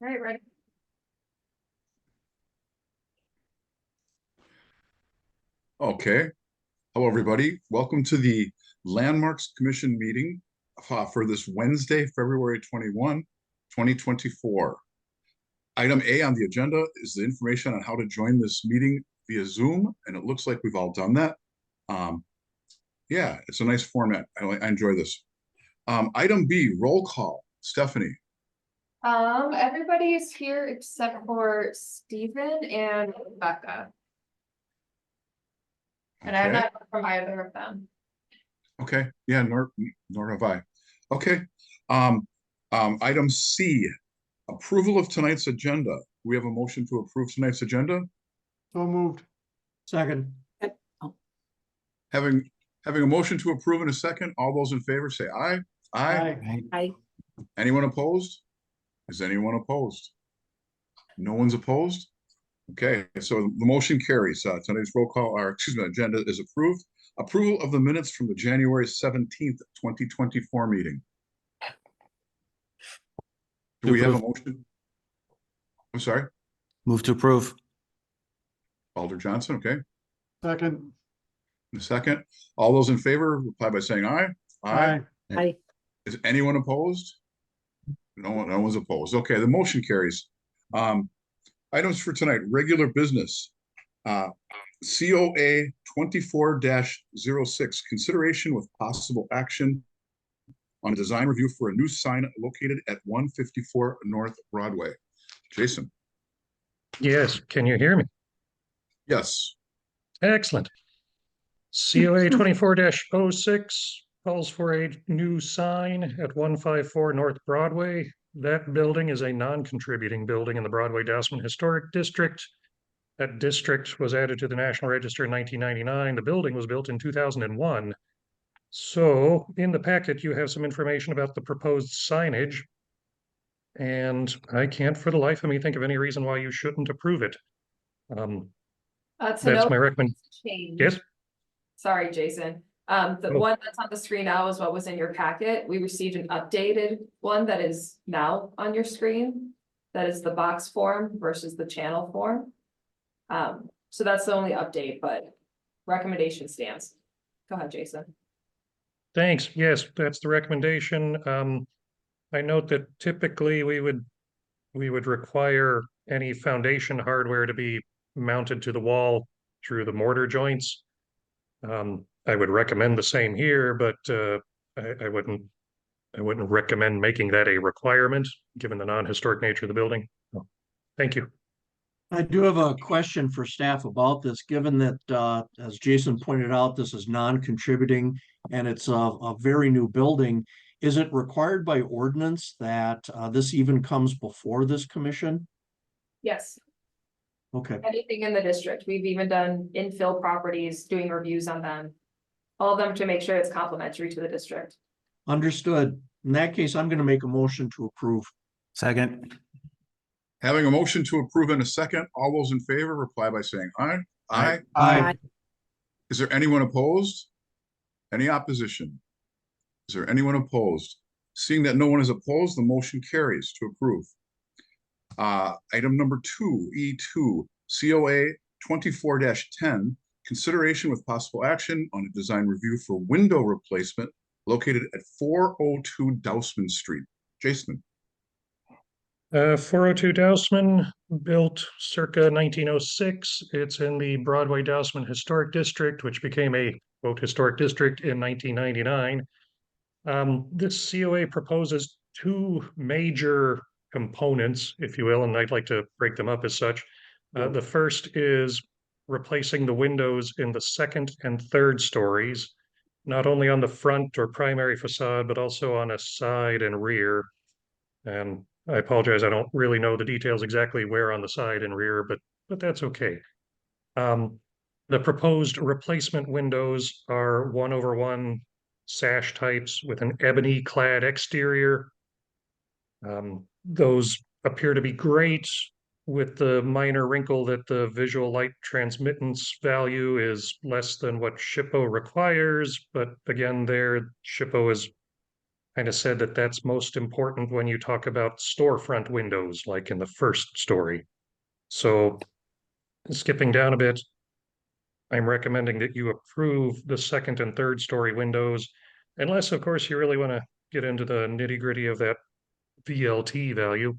All right, ready? Okay. Hello, everybody. Welcome to the Landmarks Commission meeting for this Wednesday, February 21, 2024. Item A on the agenda is the information on how to join this meeting via Zoom, and it looks like we've all done that. Yeah, it's a nice format. I enjoy this. Item B, roll call. Stephanie. Everybody is here except for Stephen and Rebecca. And I'm Okay. not from either of them. Okay. Yeah, nor have I. Okay. Item C, approval of tonight's agenda. We have a motion to approve tonight's agenda. So moved. Second. Having a motion to approve in a second, all those in favor say aye. Aye. Aye. Anyone opposed? Is anyone opposed? No one's opposed? Okay, so the motion carries. Tonight's roll call, or excuse me, agenda is approved. Approval of the minutes from the January 17th, 2024 meeting. Do we have a motion? I'm sorry? Move to approve. Alder Johnson, okay. Second. In a second. All those in favor, reply by saying aye. Aye. Aye. Is anyone opposed? No one's opposed. Okay, the motion carries. Items for tonight, regular business. COA 24-06, consideration with possible action on a design review for a new sign located at 154 North Broadway. Jason. Yes, can you hear me? Yes. Excellent. COA 24-06 calls for a new sign at 154 North Broadway. That building is a non-contributing building in the Broadway-Dousman Historic District. That district was added to the National Register in 1999. The building was built in 2001. So in the packet, you have some information about the proposed signage. And I can't for the life of me think of any reason why you shouldn't approve it. That's my recommendation. Yes. Sorry, Jason. The one that's on the screen now is what was in your packet. We received an updated one that is now on your screen. That is the box form versus the channel form. So that's the only update, but recommendation stands. Go ahead, Jason. Thanks. Yes, that's the recommendation. I note that typically we would require any foundation hardware to be mounted to the wall through the mortar joints. I would recommend the same here, but I wouldn't recommend making that a requirement given the non-historic nature of the building. Oh, thank you. I do have a question for staff about this, given that, as Jason pointed out, this is non-contributing and it's a very new building. Is it required by ordinance that this even comes before this commission? Yes. Okay. Anything in the district. We've even done infill properties, doing reviews on them. All of them to make sure it's complementary to the district. Understood. In that case, I'm going to make a motion to approve. Second. Having a motion to approve in a second, all those in favor reply by saying aye. Aye. Aye. Is there anyone opposed? Any opposition? Is there anyone opposed? Seeing that no one is opposed, the motion carries to approve. Item number 2, E2, COA 24-10, consideration with possible action on a design review for window replacement located at 402 Dousman Street. Jason. 402 Dousman, built circa 1906. It's in the Broadway-Dousman Historic District, which became a quote historic district in 1999. This COA proposes two major components, if you will, and I'd like to break them up as such. The first is replacing the windows in the second and third stories, not only on the front or primary facade, but also on a side and rear. And I apologize, I don't really know the details exactly where on the side and rear, but that's okay. The proposed replacement windows are 1/1 sash types with an ebony clad exterior. Those appear to be great, with the minor wrinkle that the visual light transmittance value is less than what SHPO requires. But again, there SHPO is kind of said that that's most important when you talk about storefront windows, like in the first story. So skipping down a bit, I'm recommending that you approve the second and third story windows, unless, of course, you really want to get into the nitty gritty of that VLT value.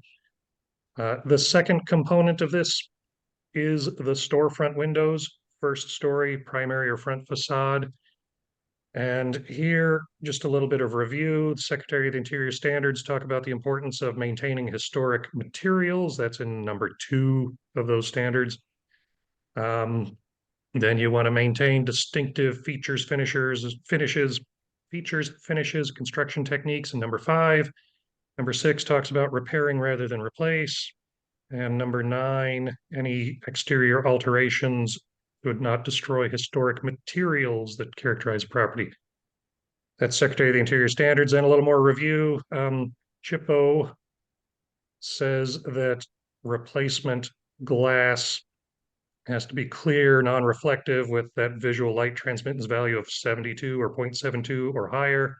The second component of this is the storefront windows, first story, primary or front facade. And here, just a little bit of review. The Secretary of the Interior standards talk about the importance of maintaining historic materials. That's in number 2 of those standards. Then you want to maintain distinctive features, finishes, construction techniques in number 5. Number 6 talks about repairing rather than replace. And number 9, any exterior alterations would not destroy historic materials that characterize property. That's Secretary of the Interior standards. And a little more review. CHIPO says that replacement glass has to be clear, non-reflective with that visual light transmittance value of 72 or 0.72 or higher.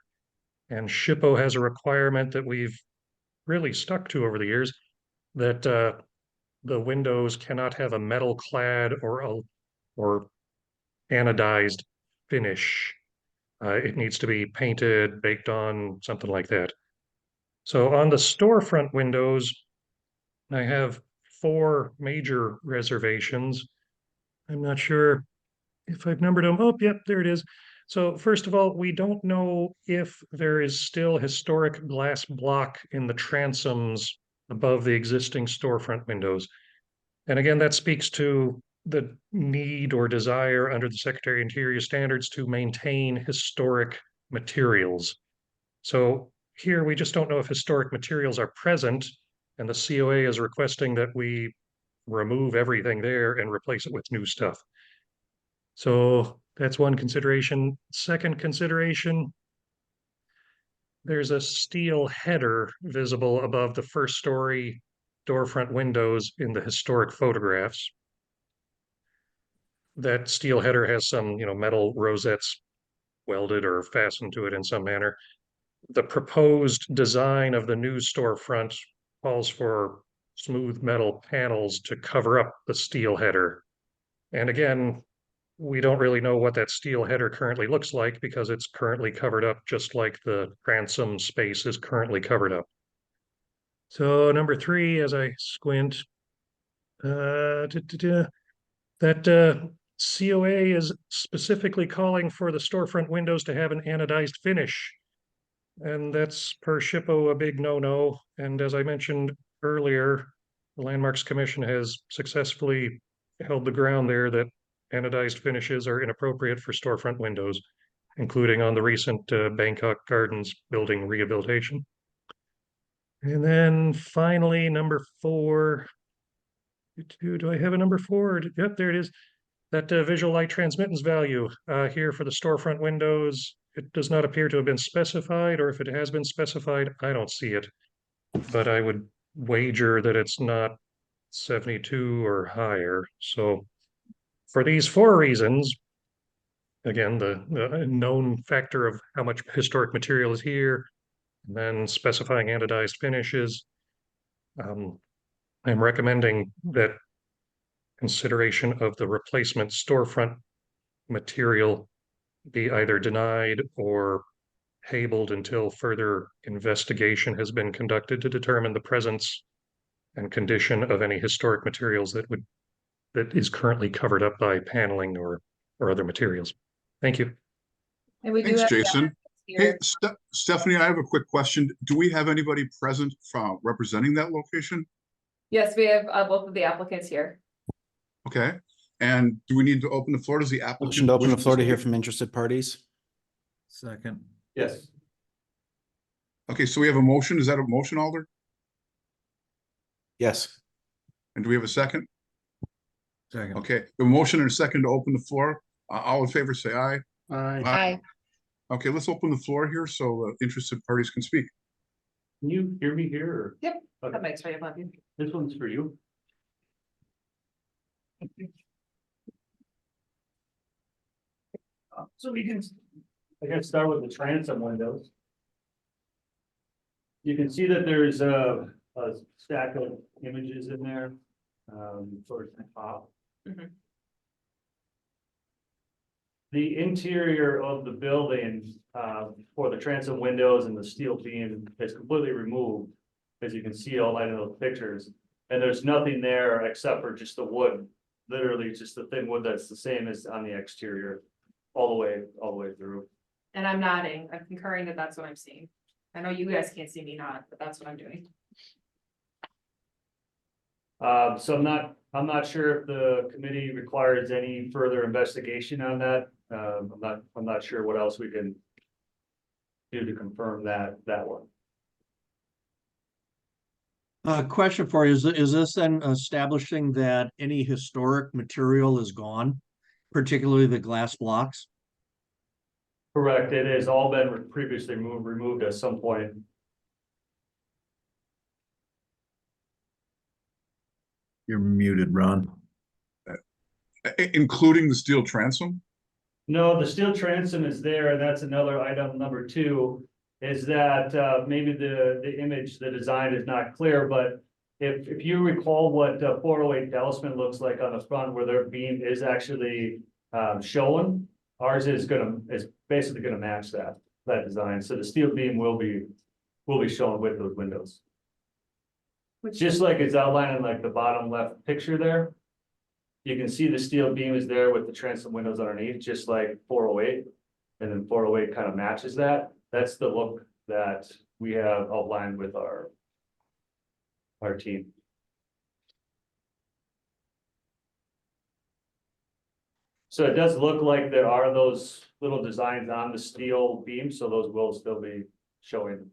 And SHPO has a requirement that we've really stuck to over the years, that the windows cannot have a metal clad or anodized finish. It needs to be painted, baked on, something like that. So on the storefront windows, I have 4 major reservations. I'm not sure if I've numbered them. Oh, yep, there it is. So first of all, we don't know if there is still historic glass block in the transoms above the existing storefront windows. And again, that speaks to the need or desire under the Secretary of Interior standards to maintain historic materials. So here we just don't know if historic materials are present, and the COA is requesting that we remove everything there and replace it with new stuff. So that's one consideration. Second consideration, there's a steel header visible above the first story storefront windows in the historic photographs. That steel header has some, metal rosettes welded or fastened to it in some manner. The proposed design of the new storefront calls for smooth metal panels to cover up the steel header. And again, we don't really know what that steel header currently looks like because it's currently covered up just like the transom space is currently covered up. So number 3, as I squint, that COA is specifically calling for the storefront windows to have an anodized finish. And that's per SHPO a big no-no. And as I mentioned earlier, the Landmarks Commission has successfully held the ground there that anodized finishes are inappropriate for storefront windows, including on the recent Bangkok Gardens building rehabilitation. And then finally, number 4. Do I have a number 4? Yep, there it is. That visual light transmittance value here for the storefront windows, it does not appear to have been specified, or if it has been specified, I don't see it. But I would wager that it's not 72 or higher. So for these 4 reasons, again, the known factor of how much historic material is here, and then specifying anodized finishes, I'm recommending that consideration of the replacement storefront material be either denied or tabled until further investigation has been conducted to determine the presence and condition of any historic materials that is currently covered up by paneling or other materials. Thank you. And we do Thanks, have the Jason. applicants Hey, here. Stephanie, I have a quick question. Do we have anybody present from representing that location? Yes, we have both of the applicants here. Okay, and do we need to open the floor? Does the applicant? Motion to open the wish floor to hear speak? from interested parties. Second. Yes. Okay, so we have a motion. Is that a motion, Alder? Yes. And do we have a second? Second. Okay, the motion and a second to open the floor. All in favor, say aye. Aye. Okay, let's open the floor here so interested parties can speak. Can you hear me here? Or? Yep. Okay. That makes right above you. This one's for you. So we can, I guess, start with the transom windows. You can see that there's a stack of images in there, towards the top. Mhm. The interior of the building, for the transom windows and the steel beam is completely removed. As you can see all in those pictures, and there's nothing there except for just the wood, literally just the thin wood that's the same as on the exterior. All the way through. And I'm nodding, I'm concurring that that's what I'm seeing. I know you guys can't see me nod, but that's what I'm doing. So I'm not sure if the committee requires any further investigation on that. I'm not sure what else we can do to confirm that one. Question for you, is this then establishing that any historic material is gone, particularly the glass blocks? Correct, it has all been previously removed at some point. You're muted, Ron. Including the steel transom? No, the steel transom is there, and that's another item number 2, is that maybe the image, the design is not clear, but if you recall what 408 Dallasman looks like on the front where their beam is actually shown, ours is basically gonna match that design. So the steel beam will be shown with those windows. Which Just like it's outlined in like the bottom left picture there. You can see the steel beam is there with the transom windows underneath, just like 408. And then 408 kind of matches that. That's the look that we have outlined with our team. So it does look like there are those little designs on the steel beam, so those will still be showing.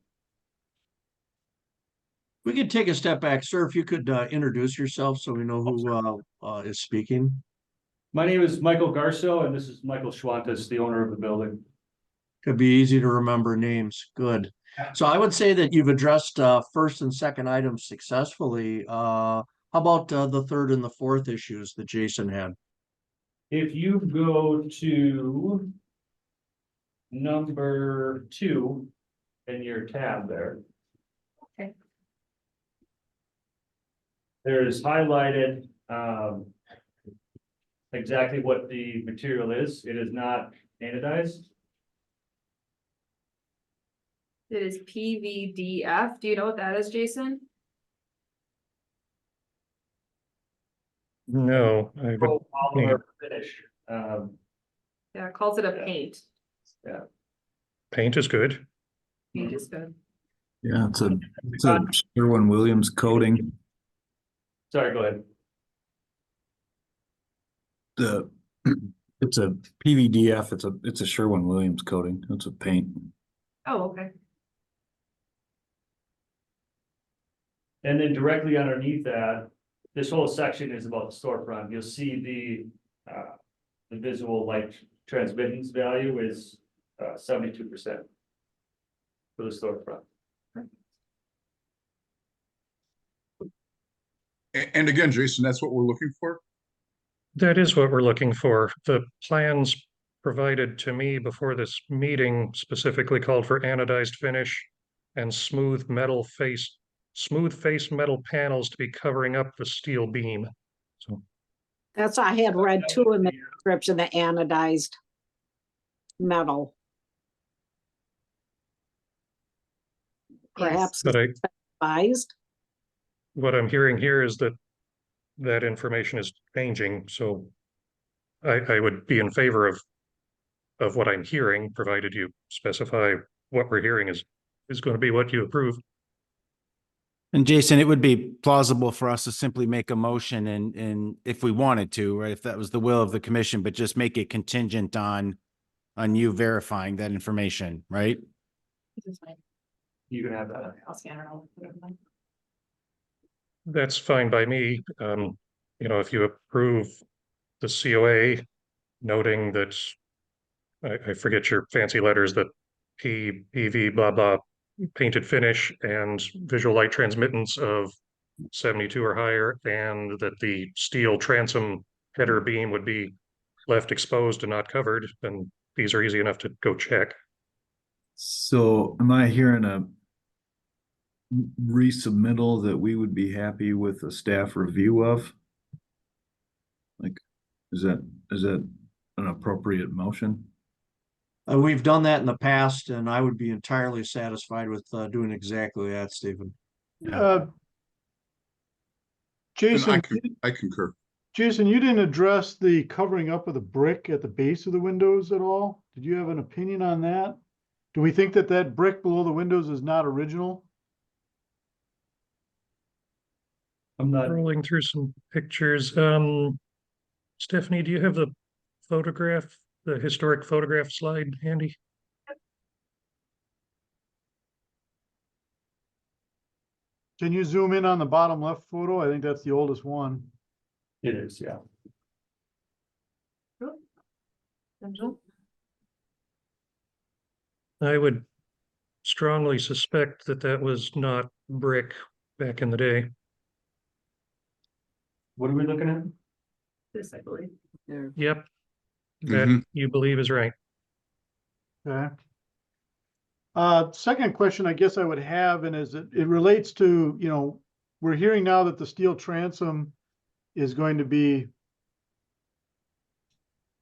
We could take a step back, sir, if you could introduce yourself so we know who is speaking. My name is Michael Garso, and this is Michael Schwantes, the owner of the building. Could be easy to remember names. Good. So I would say that you've addressed first and second items successfully. How about the third and the fourth issues that Jason had? If you go to number 2 in your tab there. Okay. There's highlighted exactly what the material is. It is not anodized. It is PVDF. Do you know what that is, Jason? No, I would, Polymer finish. Yeah, it calls it a paint. paint is good. Paint is good. Yeah, it's a Sherwin-Williams coating. Sorry, go ahead. It's a PVDF, it's a Sherwin-Williams coating, it's a paint. Oh, okay. And then directly underneath that, this whole section is about the storefront. You'll see the visual light transmittance value is 72% for the storefront. And again, Jason, that's what we're looking for? That is what we're looking for. The plans provided to me before this meeting specifically called for anodized finish and smooth face metal panels to be covering up the steel beam. So That's, I had read too in the description, the anodized metal. Perhaps but advised. what I'm hearing here is that that information is changing, so I would be in favor of what I'm hearing, provided you specify what we're hearing is going to be what you approve. And Jason, it would be plausible for us to simply make a motion and if we wanted to, right, if that was the will of the commission, but just make it contingent on you verifying that information, right? You can have that. I'll scan it all. That's fine by me. If you approve the COA, noting that I forget your fancy letters, that PV blah blah painted finish and visual light transmittance of 72 or higher, and that the steel transom header beam would be left exposed and not covered, then these are easy enough to go check. So am I hearing resubmittal that we would be happy with a staff review of? Like, is that an appropriate motion? We've done that in the past and I would be entirely satisfied with doing exactly that, Stephen. And Jason, I concur. Jason, you didn't address the covering up of the brick at the base of the windows at all. Did you have an opinion on that? Do we think that that brick below the windows is not original? I'm not, Rolling through some pictures. Stephanie, do you have the photograph, the historic photograph slide handy? Can you zoom in on the bottom left photo? I think that's the oldest one. it is, yeah. I would strongly suspect that that was not brick back in the day. What are we looking at? This, I believe. Yep. That Mhm. you believe is right. Okay. Second question I guess I would have, and is it relates to, you know, we're hearing now that the steel transom is going to be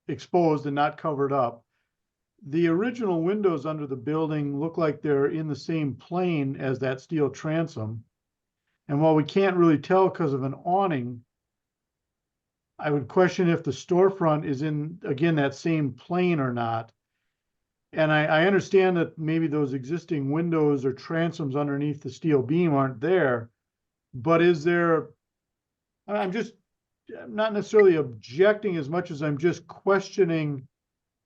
exposed and not covered up. The original windows under the building look like they're in the same plane as that steel transom. And while we can't really tell because of an awning, I would question if the storefront is in, again, that same plane or not. And I understand that maybe those existing windows or transoms underneath the steel beam aren't there, but is there, I'm not necessarily objecting as much as I'm just questioning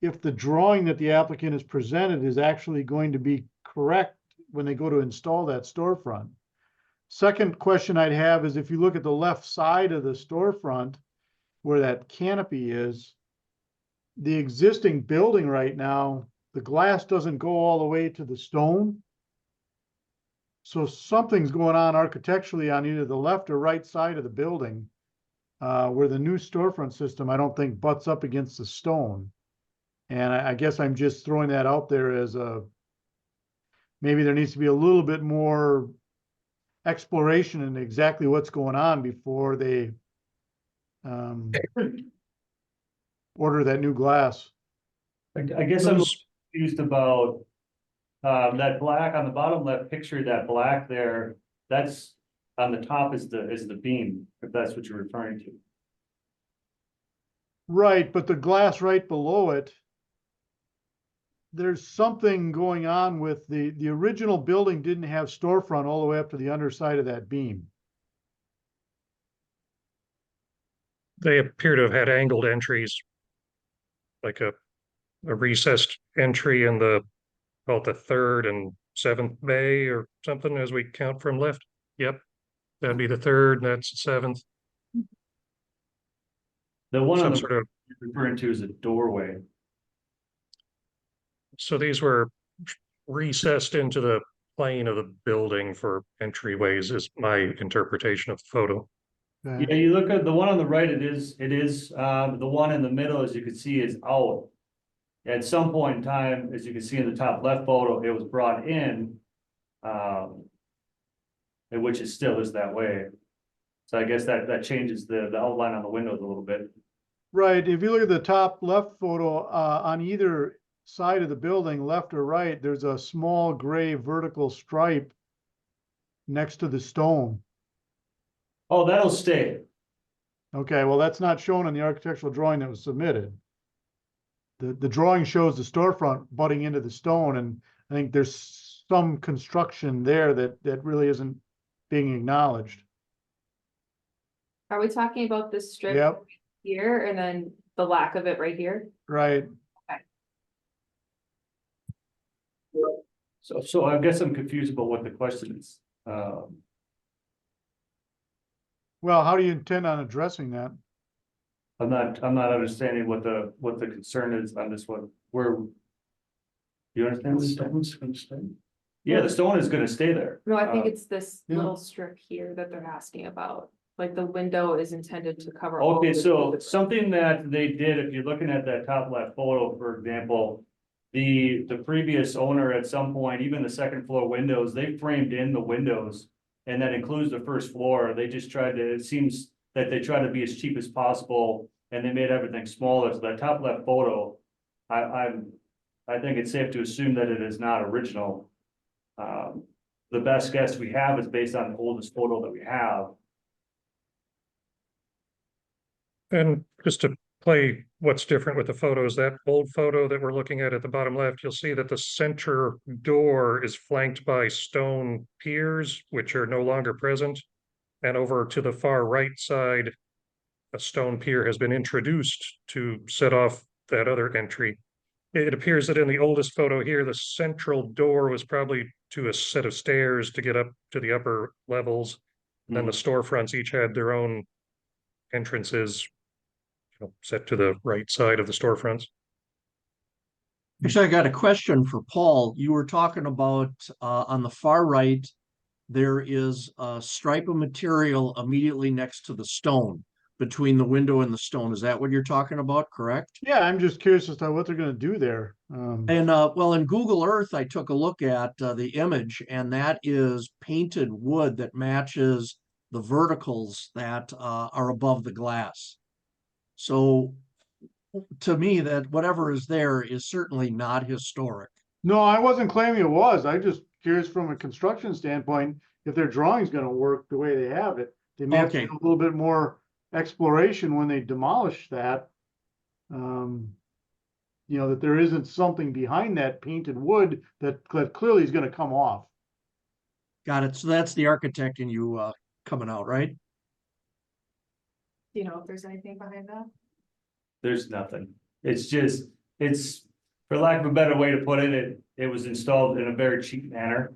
if the drawing that the applicant has presented is actually going to be correct when they go to install that storefront. Second question I'd have is if you look at the left side of the storefront where that canopy is, the existing building right now, the glass doesn't go all the way to the stone. So something's going on architecturally on either the left or right side of the building, where the new storefront system, I don't think butts up against the stone. And I guess I'm just throwing that out there as maybe there needs to be a little bit more exploration in exactly what's going on before they order that new glass. I guess I'm confused about that black on the bottom left picture, that black there, that's on the top is the beam, if that's what you're referring to. Right, but the glass right below it, there's something going on with the original building didn't have storefront all the way up to the underside of that beam. They appear to have had angled entries, like a recessed entry in the, about the third and seventh bay or something as we count from left. Yep, that'd be the third, and that's the seventh. The one on Some the sort of, you're referring to is a doorway. so these were recessed into the plane of the building for entryways is my interpretation of the photo. Yeah, you look at the one on the right, it is, the one in the middle, as you can see, is out. At some point in time, as you can see in the top left photo, it was brought in. And which it still is that way. So I guess that changes the outline on the windows a little bit. Right, if you look at the top left photo, on either side of the building, left or right, there's a small gray vertical stripe next to the stone. Oh, that'll stay. Okay, well, that's not shown in the architectural drawing that was submitted. The drawing shows the storefront butting into the stone, and I think there's some construction there that really isn't being acknowledged. Are we talking about this strip Yep, here and then the lack of it right here? right. So I guess I'm confused about what the question is. Well, how do you intend on addressing that? I'm not understanding what the concern is on this one, where. You understand? The stone's gonna stay? Yeah, the stone is gonna stay there. No, I think it's this yeah. little strip here that they're asking about. Like the window is intended to cover. all Okay, the- so something that they did, if you're looking at that top left photo, for example. the previous owner at some point, even the second floor windows, they framed in the windows. And that includes the first floor. They just tried to, it seems that they tried to be as cheap as possible and they made everything smaller. So that top left photo, I think it's safe to assume that it is not original. The best guess we have is based on the oldest photo that we have. And just to play what's different with the photos, that old photo that we're looking at the bottom left, you'll see that the center door is flanked by stone piers, which are no longer present. And over to the far right side, a stone pier has been introduced to set off that other entry. It appears that in the oldest photo here, the central door was probably to a set of stairs to get up to the upper levels. And the storefronts each had their own entrances, set to the right side of the storefronts. Actually, I got a question for Paul. You were talking about on the far right, there is a stripe of material immediately next to the stone, between the window and the stone. Is that what you're talking about, correct? Yeah, I'm just curious as to what they're gonna do there. And well, in Google Earth, I took a look at the image, and that is painted wood that matches the verticals that are above the glass. So to me, that whatever is there is certainly not historic. No, I wasn't claiming it was. I just curious from a construction standpoint, if their drawing's gonna work the way they have it. They may have to Okay. do a little bit more exploration when they demolish that. That there isn't something behind that painted wood that clearly is gonna come off. Got it. So that's the architect in you coming out, right? Do you know if there's anything behind that? There's nothing. It's just, it's, for lack of a better way to put it, it was installed in a very cheap manner.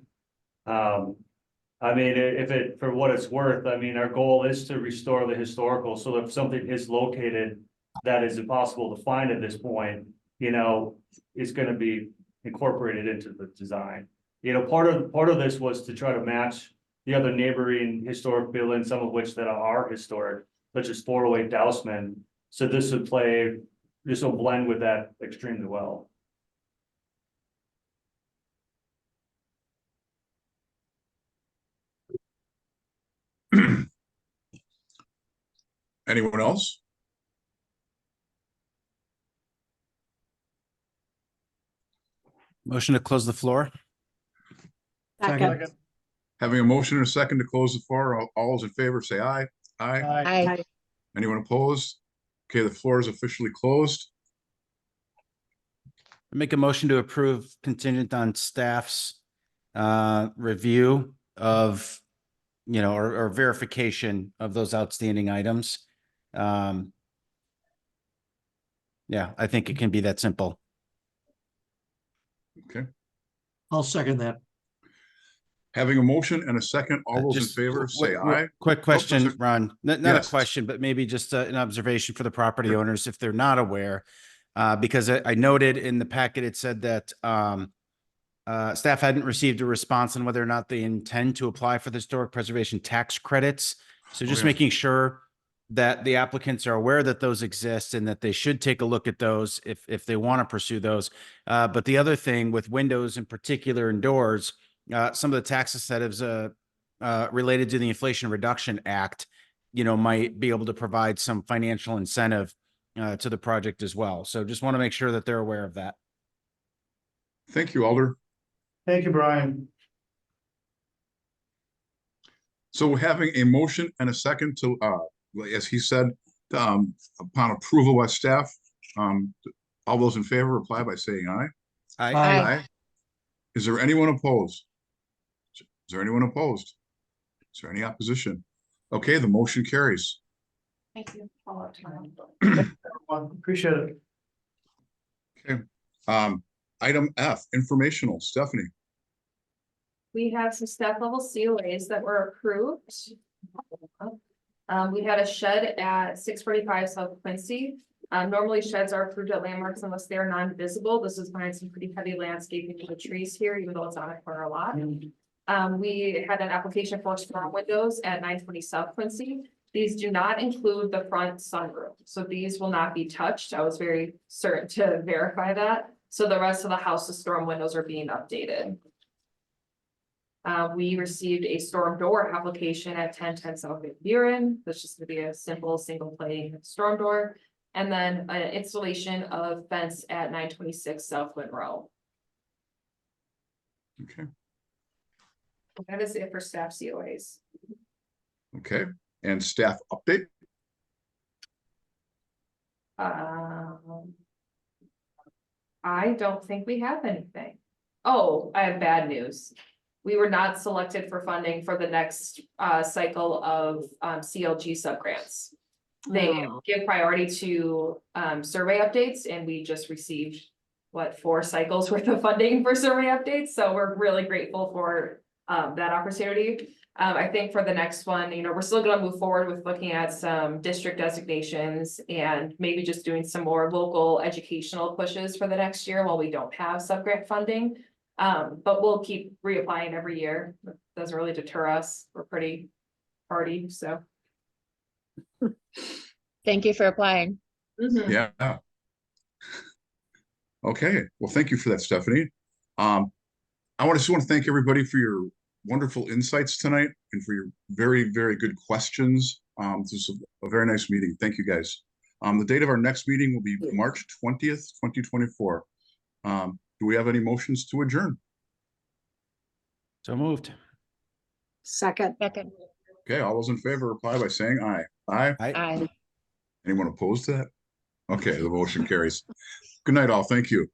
I mean, if it, for what it's worth, I mean, our goal is to restore the historical, so if something is located that is impossible to find at this point, it's gonna be incorporated into the design. Part of this was to try to match the other neighboring historic buildings, some of which that are historic, such as 408 Dousman. So this will blend with that extremely well. Anyone else? Motion to close the floor? Second. Having a motion and a second to close the floor, all those in favor say aye. Aye. I, Anyone opposed? Okay, the floor is officially closed. Make a motion to approve contingent on staff's review of, or verification of those outstanding items. Yeah, I think it can be that simple. Okay, I'll second that. having a motion and a second, all those in Just favor say aye. Quick question, sorry. Ron, not a Yes. question, but maybe just an observation for the property owners if they're not aware. Because I noted in the packet, it said that staff hadn't received a response on whether or not they intend to apply for the historic preservation tax credits. So just yeah. making sure that the applicants are aware that those exist and that they should take a look at those if they want to pursue those. But the other thing with windows in particular and doors, some of the tax incentives related to the Inflation Reduction Act, might be able to provide some financial incentive to the project as well. So just want to make sure that they're aware of that. Thank you, Alder. Thank you, Brian. So having a motion and a second to, as he said, upon approval by staff, all those in favor reply by saying aye. Aye. Is there anyone opposed? Is there anyone opposed? Is there any opposition? Okay, the motion carries. Thank you. I'll let Tom. Appreciate it. Okay. Item F, informational. Stephanie. We have some staff level COAs that were approved. We had a shed at 645 South Quincy. Normally sheds are approved at landmarks unless they are non-visible. This is behind some pretty heavy landscaping in the trees here, even though it's on a corner lot. We had an application for storm windows at 920 South Quincy. These do not include the front sunroof, so these will not be touched. I was very certain to verify that. So the rest of the house, the storm windows are being updated. We received a storm door application at 1010 South Van Buren. That's just gonna be a simple single play storm door. And then an installation of fence at 926 South Monroe. Okay, That is it for staff COAs. okay. And staff update? I don't think we have anything. Oh, I have bad news. We were not selected for funding for the next cycle of CLG subgrants. They Oh. give priority to survey updates, and we just received, what, 4 cycles worth of funding for survey updates, so we're really grateful for that opportunity. I think for the next one, you know, we're still gonna move forward with looking at some district designations and maybe just doing some more local educational pushes for the next year while we don't have subgrant funding. But we'll keep reapplying every year. It doesn't really deter us. We're pretty hardy, so. Thank you for applying. Yeah. Okay, well, thank you for that, Stephanie. I just want to thank everybody for your wonderful insights tonight and for your very, very good questions. This is a very nice meeting. Thank you, guys. The date of our next meeting will be March 20th, 2024. Do we have any motions to adjourn? So moved. Second, Second. Okay, all those in favor reply by saying aye. Aye. Aye. Anyone opposed to that? Okay, the motion carries. Good night, all. Thank you.